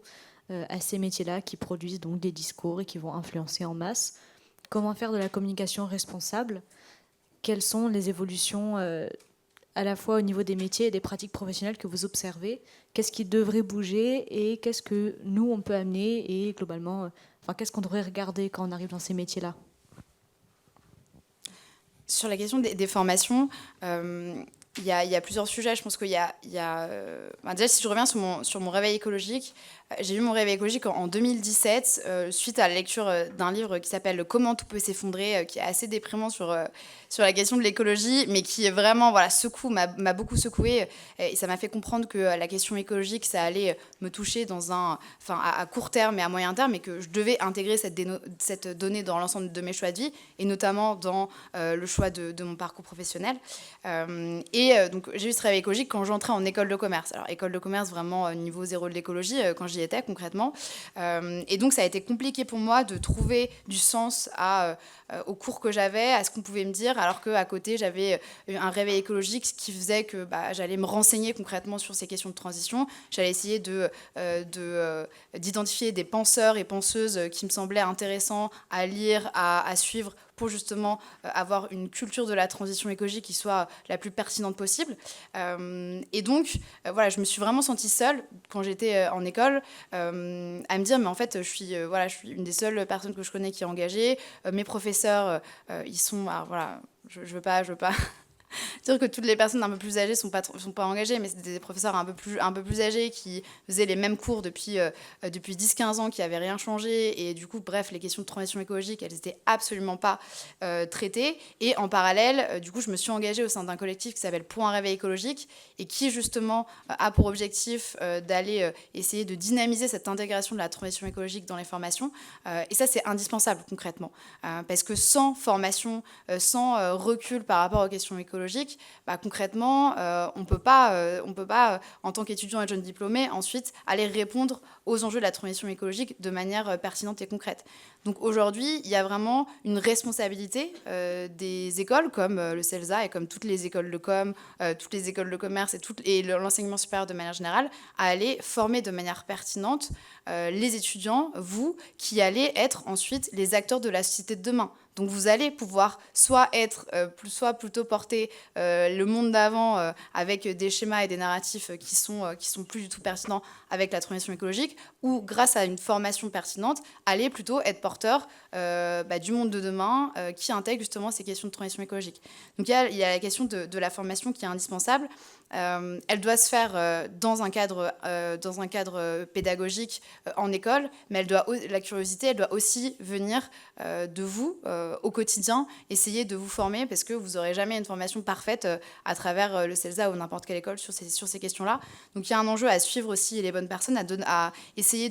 à ces métiers-là qui produisent donc des discours et qui vont influencer en masse? Comment faire de la communication responsable? Quelles sont les évolutions à la fois au niveau des métiers et des pratiques professionnelles que vous observez? Qu'est-ce qui devrait bouger et qu'est-ce que nous, on peut amener et globalement, qu'est-ce qu'on devrait regarder quand on arrive dans ces métiers-là? Sur la question des formations, il y a plusieurs sujets. Je pense qu'il y a déjà, si je reviens sur mon réveil écologique, j'ai eu mon réveil écologique en 2017, suite à la lecture d'un livre qui s'appelle « Comment tout peut s'effondrer », qui est assez déprimant sur la question de l'écologie, mais qui est vraiment, m'a beaucoup secouée. Et ça m'a fait comprendre que la question écologique, ça allait me toucher à court terme et à moyen terme, et que je devais intégrer cette donnée dans l'ensemble de mes choix de vie, et notamment dans le choix de mon parcours professionnel. Donc, j'ai eu ce réveil écologique quand j'entrais en école de commerce. Alors, école de commerce, vraiment niveau zéro de l'écologie, quand j'y étais concrètement. Et donc, ça a été compliqué pour moi de trouver du sens aux cours que j'avais, à ce qu'on pouvait me dire, alors qu'à côté, j'avais un réveil écologique, ce qui faisait que j'allais me renseigner concrètement sur ces questions de transition. J'allais essayer d'identifier des penseurs et penseuses qui me semblaient intéressants à lire, à suivre, pour justement avoir une culture de la transition écologique qui soit la plus pertinente possible. Et donc, je me suis vraiment sentie seule quand j'étais en école, à me dire, mais en fait, je suis une des seules personnes que je connais qui est engagée. Mes professeurs, ils sont... Alors, je veux pas dire que toutes les personnes un peu plus âgées sont pas engagées, mais c'est des professeurs un peu plus âgés qui faisaient les mêmes cours depuis 10-15 ans, qui n'avaient rien changé. Et du coup, bref, les questions de transition écologique, elles n'étaient absolument pas traitées. Et en parallèle, du coup, je me suis engagée au sein d'un collectif qui s'appelle Pour un réveil écologique et qui, justement, a pour objectif d'aller essayer de dynamiser cette intégration de la transition écologique dans les formations. Et ça, c'est indispensable, concrètement. Parce que sans formation, sans recul par rapport aux questions écologiques, concrètement, on peut pas, en tant qu'étudiant et jeune diplômé, ensuite aller répondre aux enjeux de la transition écologique de manière pertinente et concrète. Donc aujourd'hui, il y a vraiment une responsabilité des écoles comme le CELSA et comme toutes les écoles de com, toutes les écoles de commerce et l'enseignement supérieur de manière générale, à aller former de manière pertinente les étudiants, vous, qui allez être ensuite les acteurs de la société de demain. Donc vous allez pouvoir soit plutôt porter le monde d'avant avec des schémas et des narratifs qui sont plus du tout pertinents avec la transition écologique, ou grâce à une formation pertinente, aller plutôt être porteur du monde de demain qui intègre justement ces questions de transition écologique. Donc il y a la question de la formation qui est indispensable. Elle doit se faire dans un cadre pédagogique en école, mais la curiosité, elle doit aussi venir de vous, au quotidien, essayez de vous former parce que vous n'aurez jamais une formation parfaite à travers le CELSA ou n'importe quelle école sur ces questions-là. Donc il y a un enjeu à suivre aussi les bonnes personnes, à essayer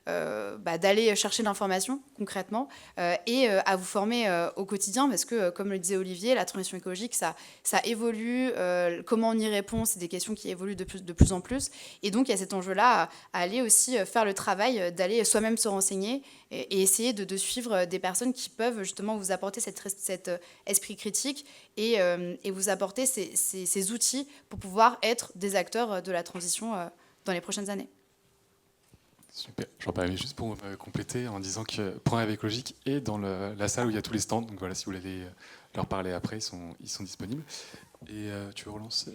d'aller chercher l'information concrètement et à vous former au quotidien parce que, comme le disait Olivier, la transition écologique, ça évolue. Comment on y répond, c'est des questions qui évoluent de plus en plus. Et donc il y a cet enjeu-là à aller aussi faire le travail, d'aller soi-même se renseigner et essayer de suivre des personnes qui peuvent justement vous apporter cet esprit critique et vous apporter ces outils pour pouvoir être des acteurs de la transition dans les prochaines années. Super. J'en parlais juste pour compléter en disant que Point Rêve écologique est dans la salle où il y a tous les stands. Donc voilà, si vous voulez leur parler après, ils sont disponibles. Et tu veux relancer ?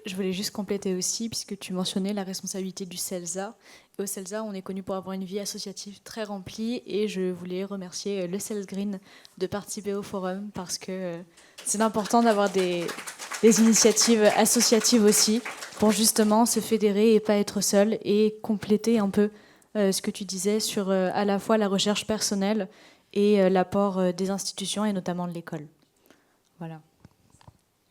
Je voulais juste compléter aussi, puisque tu mentionnais la responsabilité du CELSA. Et au CELSA, on est connu pour avoir une vie associative très remplie. Et je voulais remercier le CELS Green de participer au forum, parce que c'est important d'avoir des initiatives associatives aussi, pour justement se fédérer et pas être seul, et compléter un peu ce que tu disais sur à la fois la recherche personnelle et l'apport des institutions, et notamment de l'école. Voilà.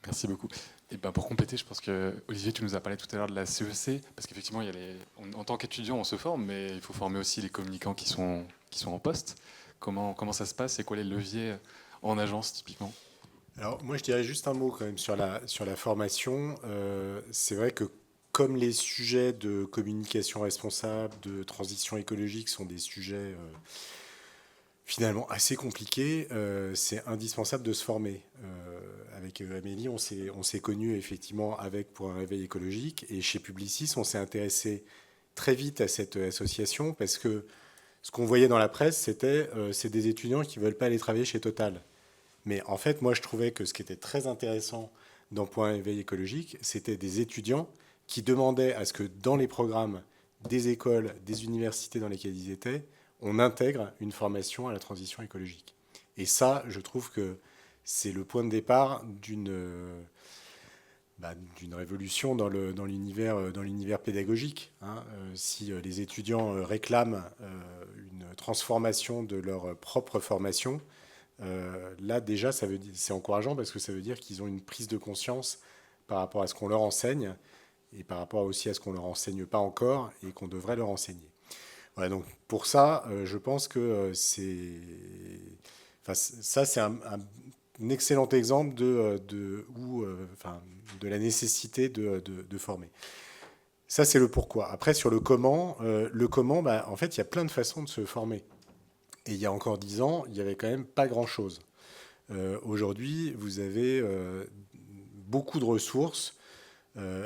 Merci beaucoup. Et ben pour compléter, je pense que Olivier, tu nous as parlé tout à l'heure de la CEC, parce qu'effectivement, en tant qu'étudiant, on se forme, mais il faut former aussi les communicants qui sont en poste. Comment ça se passe et quoi les leviers en agence typiquement ? Alors moi, je dirais juste un mot quand même sur la formation. C'est vrai que comme les sujets de communication responsable, de transition écologique sont des sujets finalement assez compliqués, c'est indispensable de se former. Avec Amélie, on s'est connus effectivement pour un réveil écologique, et chez Publicis, on s'est intéressé très vite à cette association parce que ce qu'on voyait dans la presse, c'est des étudiants qui ne veulent pas aller travailler chez Total. Mais en fait, moi, je trouvais que ce qui était très intéressant dans Point Réveil écologique, c'était des étudiants qui demandaient à ce que dans les programmes des écoles, des universités dans lesquelles ils étaient, on intègre une formation à la transition écologique. Et ça, je trouve que c'est le point de départ d'une révolution dans l'univers pédagogique. Si les étudiants réclament une transformation de leur propre formation, là déjà c'est encourageant parce que ça veut dire qu'ils ont une prise de conscience par rapport à ce qu'on leur enseigne et par rapport aussi à ce qu'on ne leur enseigne pas encore et qu'on devrait leur enseigner. Voilà, donc pour ça, je pense que c'est un excellent exemple de la nécessité de former. Ça, c'est le pourquoi. Après, sur le comment, en fait, il y a plein de façons de se former. Et il y a encore 10 ans, il n'y avait quand même pas grand-chose. Aujourd'hui, vous avez beaucoup de ressources.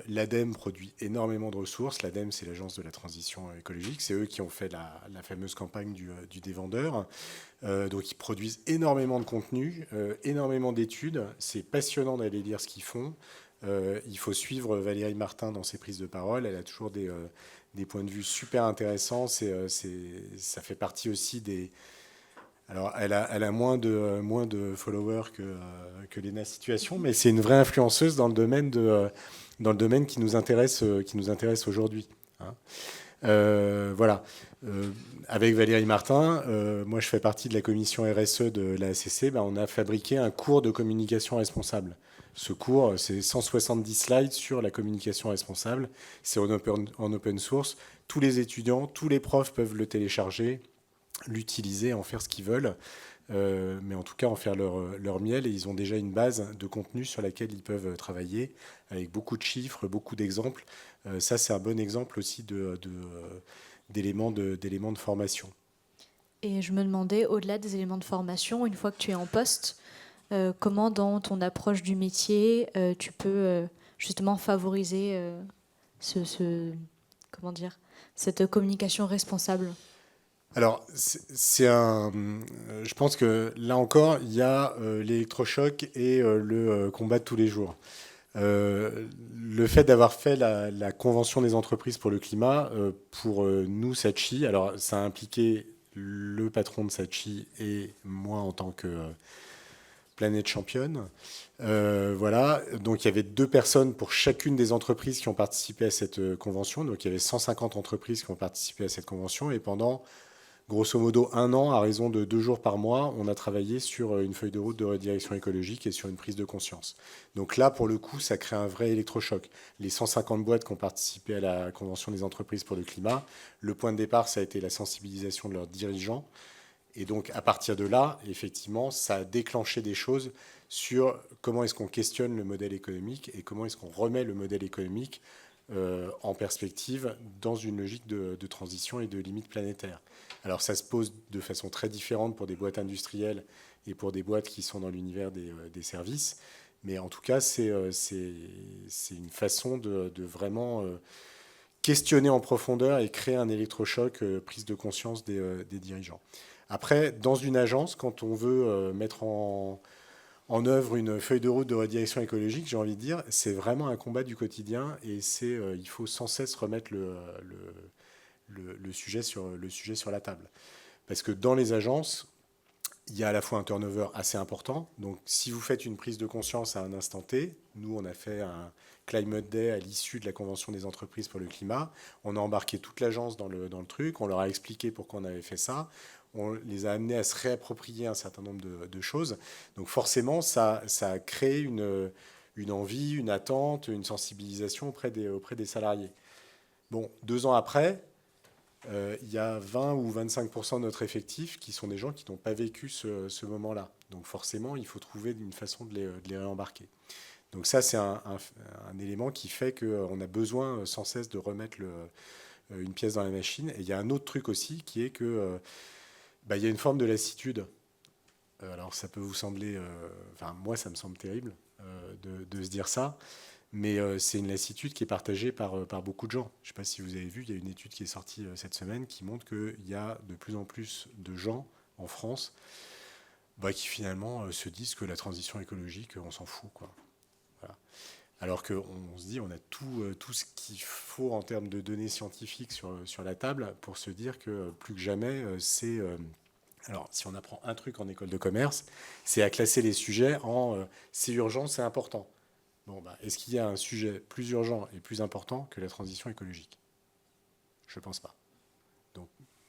L'ADEME produit énormément de ressources. L'ADEME, c'est l'agence de la transition écologique. C'est eux qui ont fait la fameuse campagne du dévendeur. Donc, ils produisent énormément de contenu, énormément d'études. C'est passionnant d'aller lire ce qu'ils font. Il faut suivre Valérie Martin dans ses prises de parole. Elle a toujours des points de vue super intéressants. Ça fait partie aussi des... Alors, elle a moins de followers que Léna Situation, mais c'est une vraie influenceuse dans le domaine qui nous intéresse aujourd'hui. Voilà. Avec Valérie Martin, moi je fais partie de la commission RSE de la HCC, on a fabriqué un cours de communication responsable. Ce cours, c'est 170 slides sur la communication responsable. C'est en open source. Tous les étudiants, tous les profs peuvent le télécharger, l'utiliser, en faire ce qu'ils veulent, mais en tout cas en faire leur miel, et ils ont déjà une base de contenu sur laquelle ils peuvent travailler, avec beaucoup de chiffres, beaucoup d'exemples. Ça, c'est un bon exemple aussi d'éléments de formation. Et je me demandais, au-delà des éléments de formation, une fois que tu es en poste, comment dans ton approche du métier, tu peux justement favoriser cette communication responsable ? Alors, je pense que là encore, il y a l'électrochoc et le combat de tous les jours. Le fait d'avoir fait la Convention des entreprises pour le climat, pour nous, Saatchi, alors ça a impliqué le patron de Saatchi et moi en tant que planète championne. Voilà, donc il y avait 2 personnes pour chacune des entreprises qui ont participé à cette convention. Donc il y avait 150 entreprises qui ont participé à cette convention, et pendant grosso modo 1 an, à raison de 2 jours par mois, on a travaillé sur une feuille de route de redirection écologique et sur une prise de conscience. Donc là, pour le coup, ça crée un vrai électrochoc. Les 150 boîtes qui ont participé à la Convention des entreprises pour le climat, le point de départ, ça a été la sensibilisation de leurs dirigeants. Et donc, à partir de là, effectivement, ça a déclenché des choses sur comment est-ce qu'on questionne le modèle économique et comment est-ce qu'on remet le modèle économique en perspective dans une logique de transition et de limite planétaire. Alors, ça se pose de façon très différente pour des boîtes industrielles et pour des boîtes qui sont dans l'univers des services. Mais en tout cas, c'est une façon de vraiment questionner en profondeur et créer un électrochoc, prise de conscience des dirigeants. Après, dans une agence, quand on veut mettre en œuvre une feuille de route de redirection écologique, j'ai envie de dire, c'est vraiment un combat du quotidien et il faut sans cesse remettre le sujet sur la table. Parce que dans les agences, il y a à la fois un turnover assez important. Donc, si vous faites une prise de conscience à un instant T, nous, on a fait un Climate Day à l'issue de la Convention des entreprises pour le climat. On a embarqué toute l'agence dans le truc. On leur a expliqué pourquoi on avait fait ça. On les a amenés à se réapproprier un certain nombre de choses. Donc, forcément, ça a créé une envie, une attente, une sensibilisation auprès des salariés. Bon, 2 ans après, il y a 20 ou 25% de notre effectif qui sont des gens qui n'ont pas vécu ce moment-là. Donc forcément, il faut trouver une façon de les réembarquer. Donc ça, c'est un élément qui fait qu'on a besoin sans cesse de remettre une pièce dans la machine. Et il y a un autre truc aussi qui est que il y a une forme de lassitude. Alors ça peut vous sembler... moi, ça me semble terrible de se dire ça. Mais c'est une lassitude qui est partagée par beaucoup de gens. Je ne sais pas si vous avez vu, il y a une étude qui est sortie cette semaine qui montre qu'il y a de plus en plus de gens en France qui finalement se disent que la transition écologique, on s'en fout, quoi. Voilà. Alors qu'on se dit, on a tout ce qu'il faut en termes de données scientifiques sur la table pour se dire que plus que jamais, c'est... alors, si on apprend un truc en école de commerce, c'est à classer les sujets en c'est urgent, c'est important. Bon, est-ce qu'il y a un sujet plus urgent et plus important que la transition écologique ? Je ne pense pas. Donc,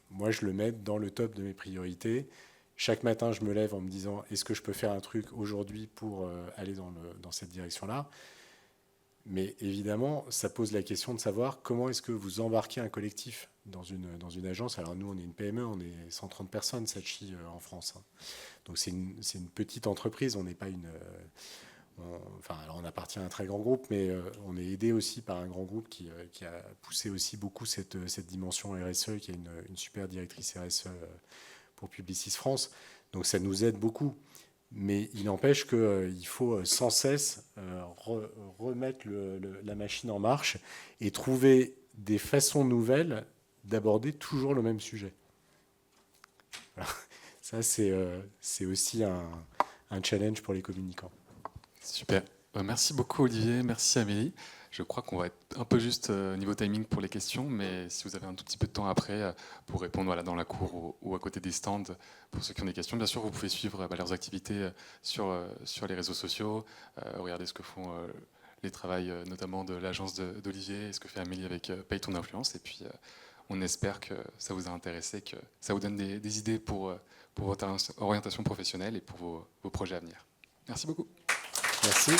moi, je le mets dans le top de mes priorités. Chaque matin, je me lève en me disant, est-ce que je peux faire un truc aujourd'hui pour aller dans cette direction-là ? Mais évidemment, ça pose la question de savoir comment est-ce que vous embarquez un collectif dans une agence. Alors nous, on est une PME, on est 130 personnes, Saatchi, en France. Donc c'est une petite entreprise, on n'est pas une... alors on appartient à un très grand groupe, mais on est aidé aussi par un grand groupe qui a poussé aussi beaucoup cette dimension RSE, qui a une super directrice RSE pour Publicis France. Donc ça nous aide beaucoup. Mais il n'empêche qu'il faut sans cesse remettre la machine en marche et trouver des façons nouvelles d'aborder toujours le même sujet. Voilà. Ça, c'est aussi un challenge pour les communicants. Super. Merci beaucoup Olivier, merci Amélie. Je crois qu'on va être un peu juste niveau timing pour les questions, mais si vous avez un tout petit peu de temps après pour répondre dans la cour ou à côté des stands, pour ceux qui ont des questions, bien sûr vous pouvez suivre leurs activités sur les réseaux sociaux, regarder ce que font les travails notamment de l'agence d'Olivier et ce que fait Amélie avec Paye ton influence, et puis on espère que ça vous a intéressé, que ça vous donne des idées pour votre orientation professionnelle et pour vos projets à venir. Merci beaucoup. Merci.